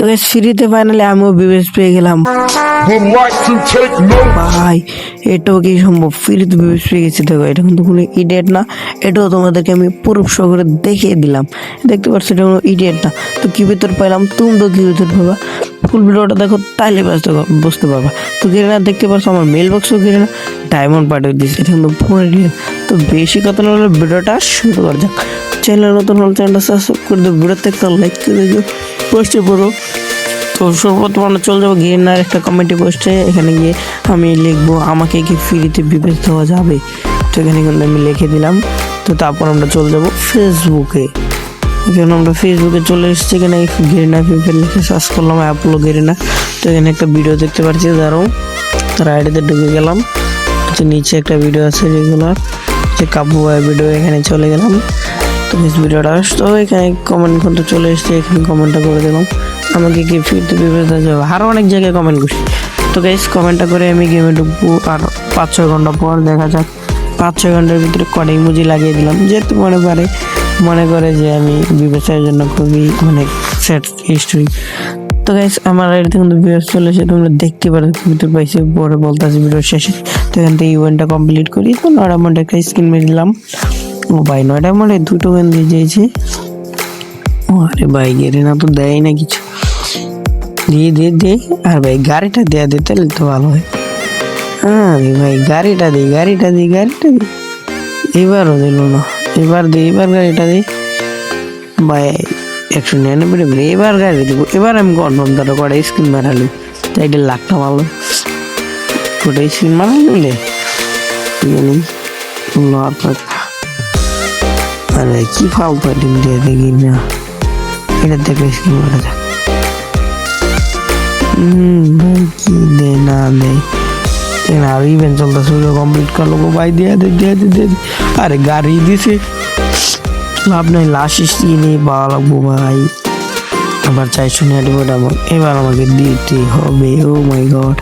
Guys ফ্রিতে finally আমিও বিবেস পেয়ে গেলাম। ভাই এটাও কি সম্ভব? ফ্রিতে বিবেস পেয়ে গেছি। দেখো এটা কিন্তু কোনো ইডিয়েট না, এটাও তোমাদেরকে আমি প্রুফ সহ করে দেখিয়ে দিলাম। দেখতে পাচ্ছ এটা কোনো ইডিয়েট না। তো কি ভিতর পাইলাম, তুমি তো কি ভিতর পাবা, ফুল ভিডিওটা দেখো তাইলে বুঝতে পারবা। তো গেলে না দেখতে পাচ্ছ আমার মেল বক্সও গেলে না ডায়মন্ড পাঠিয়ে দিচ্ছে, এটা কিন্তু ফোন দিয়ে। তো বেশি কথা না হলে ভিডিওটা শুরু করা যাক। চ্যানেল নতুন হলে চ্যানেলটা সাবস্ক্রাইব করে দেবো, ভিডিওতে একটা লাইক করে দিও, পোস্টে পড়ো। তো সর্বপ্রথম আমরা চলে যাবো গেরিনার একটা কমেন্টে পোস্টে, এখানে গিয়ে আমি লিখবো আমাকে কি ফ্রিতে বিবেচ দেওয়া যাবে। তো এখানে কিন্তু আমি লিখে দিলাম। তো তারপর আমরা চলে যাবো ফেসবুকে। এখানে আমরা ফেসবুকে চলে এসেছি, এখানে গেরিনা ফিফের লিখে সার্চ করলাম অ্যাপোলো গেরিনা। তো এখানে একটা ভিডিও দেখতে পাচ্ছি, ধরো তার আইডিতে ঢুকে গেলাম। তো নিচে একটা ভিডিও আছে রেগুলার যে কাবু ভাই ভিডিও, এখানে চলে গেলাম। তো ভিডিওটা তো এখানে কমেন্ট করতে চলে এসেছি, এখানে কমেন্টটা করে দিলাম আমাকে কি ফিরতে বিবেচ যাবে। আরও অনেক জায়গায় কমেন্ট করছি। তো গাইস কমেন্টটা করে আমি গেমে ঢুকবো, আর 5-6 ঘন্টা পর দেখা যাক 5-6 ঘন্টার ভিতরে কটা ইমোজি লাগিয়ে দিলাম। যেহেতু মনে করে যে আমি বিবেচের জন্য খুবই অনেক স্যাড হিস্ট্রি। তো গাইস আমার আইডিতে কিন্তু ভিডিও চলে এসে তোমরা দেখতে পারো ভিতরে পাইছি, পরে বলতেছি ভিডিও শেষে। তো এখান থেকে ইভেন্টটা কমপ্লিট করি। তো 9 ডায়মন্ড একটা স্কিন মেরে দিলাম। ও ভাই 9 ডায়মন্ডে 2 টোকেন দিয়ে দিয়েছে। আরে ভাই গেরিনা তো দেয় না কিছু, দিয়ে আর ভাই গাড়িটা দেয়া দে তাহলে তো ভালো হয়। হ্যাঁ ভাই গাড়িটা দি এবারও দিল না, এবার গাড়িটা দি ভাই 199 এবার গাড়ি দিব। এবার আমি কনফার্ম ধরো কটা স্ক্রিন মারালি তাই 1.5 লাখটা মারলো, ওটা স্ক্রিন মারালি আরে কি ফালতু ডিম দিয়ে দেখি না, এটা দেখে স্ক্রিন মারা যাক। ভাই কি দে না দেয়, আর ইভেন্ট চলতেছে কমপ্লিট করলো ভাই, দিয়ে দে। আরে গাড়ি দিছে, লাভ নাই, লাস্ট স্কিনে পাওয়া লাগবো ভাই। আবার 499 এবার আমাকে দিতে হবে। ও মাই গড,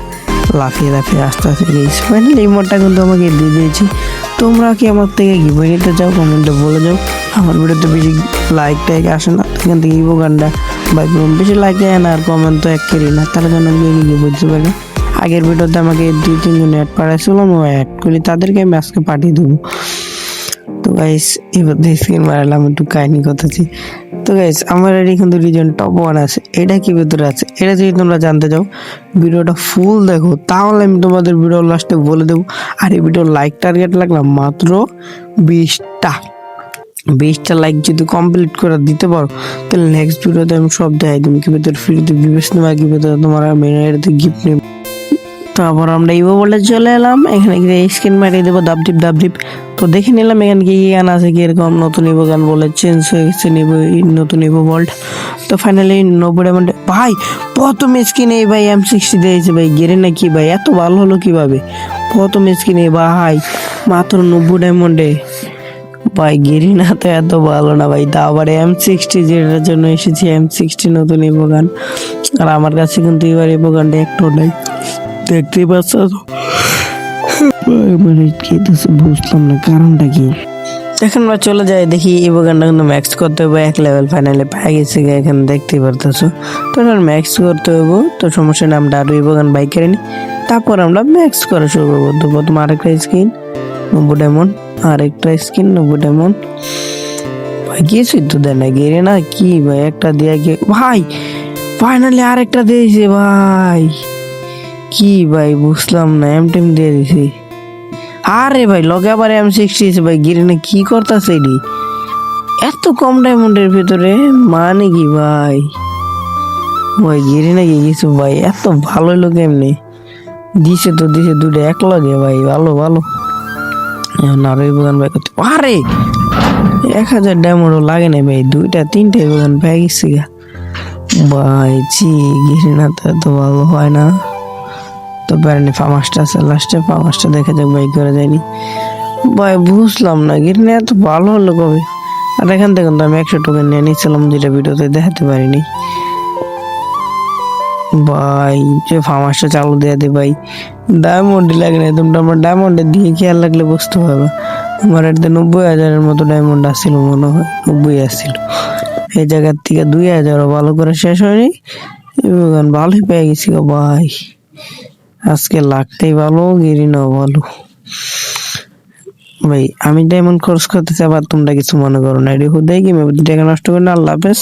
লাফিয়ে আস্তে গেছি। ফাইনালি এই মোডটা কিন্তু আমাকে দিয়ে দিয়েছি। তোমরা কি আমার থেকে গিভওয়ে নিতে চাও কমেন্টে বলে যাও। আমার ভিডিওতে বেশি লাইক টাইক আসে না, এখান থেকে ইভো গানটা বাইক বেশি লাইক দেয় না, আর কমেন্ট তো এক করি না, তার জন্য আমি বুঝতে পারি। আগের ভিডিওতে আমাকে 2-3 জন অ্যাড পাঠাইছিলাম, ও অ্যাড করলে তাদেরকে আমি আজকে পাঠিয়ে দেবো। তো গাইস এবার স্ক্রিন মারালাম, একটু কাহিনী কথাছি। তো গাইস আমার এটি কিন্তু রিজন টপ 1 আছে। এটা কি ভিতরে আছে এটা যদি তোমরা জানতে চাও ভিডিওটা ফুল দেখো, তাহলে আমি তোমাদের ভিডিও লাস্টে বলে দেবো। আর এই ভিডিও লাইক টার্গেট লাগলাম মাত্র 20টা লাইক যদি কমপ্লিট করে দিতে পারো, তাহলে নেক্সট ভিডিওতে আমি সব দেখাই দেবো কি ভিতরে ফ্রিতে বিবেচ নেবা, কি ভিতরে তোমার মেন আইডিতে গিফট নেব। তারপর আমরা ইভো বলে চলে এলাম, এখানে স্ক্রিন মারিয়ে দেবো দাবডিপ। তো দেখে নিলাম এখানে কি গান আছে, কি এরকম নতুন ইভো গান বলে চেঞ্জ হয়ে গেছে নতুন ইভো ভল্ট। তো ফাইনালি 90 ডায়মন্ডে ভাই প্রথম স্কিনে ভাই M60 দিয়েছে ভাই। গেরিনা কি ভাই এত ভালো হলো কিভাবে? প্রথম স্কিনে ভাই মাত্র 90 ডায়মন্ডে ভাই। গেরিনা তো এত ভালো না ভাই, তা আবার M60 যেটার জন্য এসেছি M60 নতুন ইভো গান। আর আমার কাছে কিন্তু এবার ইভো গানটা একটাও নাই, দেখতেই পাচ্ছ তো। বুঝলাম না কারণটা কি। এখন আমরা চলে যাই দেখি ইভো গানটা কিন্তু ম্যাক্স করতে হবে 1 লেভেল ফাইনালি পাই গেছি, এখানে দেখতেই পারতেছো। তো ম্যাক্স করতে হইব, তো সমস্যা নেই, আমরা আরো ইভো গান বাই করে নিই, তারপর আমরা ম্যাক্স করা শুরু করবো। তো প্রথম আরেকটা স্কিন 90 ডায়মন্ড, আরেকটা স্কিন 90 ডায়মন্ড ভাই। কিছুই তো দেয় না গেরিনা কি ভাই, একটা দিয়ে ভাই ফাইনালি আরেকটা দিয়েছে ভাই। কি ভাই বুঝলাম না, M10 দিয়ে দিছি। আরে ভাই লগে আবার M60 ভাই। গেরিনা কি করতেছে এডি এত কম ডায়মন্ডের ভিতরে, মানে কি ভাই? গেরিনা কি কিছু ভাই এত ভালো লোক এমনি দিছে দুটো এক লগে ভাই, ভালো আরো বাগান ভাই করতে। আরে 1000 ডায়মন্ডও লাগে না ভাই, 2-3টা বাগান পেয়ে গেছি ভাই। গেরিনা তো এত ভালো হয় না। তো প্যারেন্ট ফার্মাসটা আছে লাস্টে, ফার্মাসটা দেখা যাক ভাই করে যায়নি ভাই। বুঝলাম না গেরিনা এত ভালো হলো কবে। আর এখান থেকে কিন্তু আমি 100 টোকেন নিয়ে নিচ্ছিলাম, যেটা ভিডিওতে দেখাতে পারিনি ভাই। যে ফার্মাসটা চালু দিয়ে দে ভাই, ডায়মন্ডই লাগে না তোমরা। আমার ডায়মন্ডের দিকে খেয়াল রাখলে বুঝতে পারবে। আমার এতে 90,000-এর মতো ডায়মন্ড আসছিল মনে হয়, 90 আসছিল। এই জায়গার থেকে 2,000 ভালো করে শেষ হয়নি, গান ভালোই পেয়ে গেছি গো ভাই, আজকে লাগতেই ভালো গিরি নাও ভালো। ভাই আমি ডায়মন্ড খরচ করতেছি, আবার তোমরা কিছু মনে করো না, এটি হুদাই কি টাকা নষ্ট করে না। আল্লাহ হাফেজ।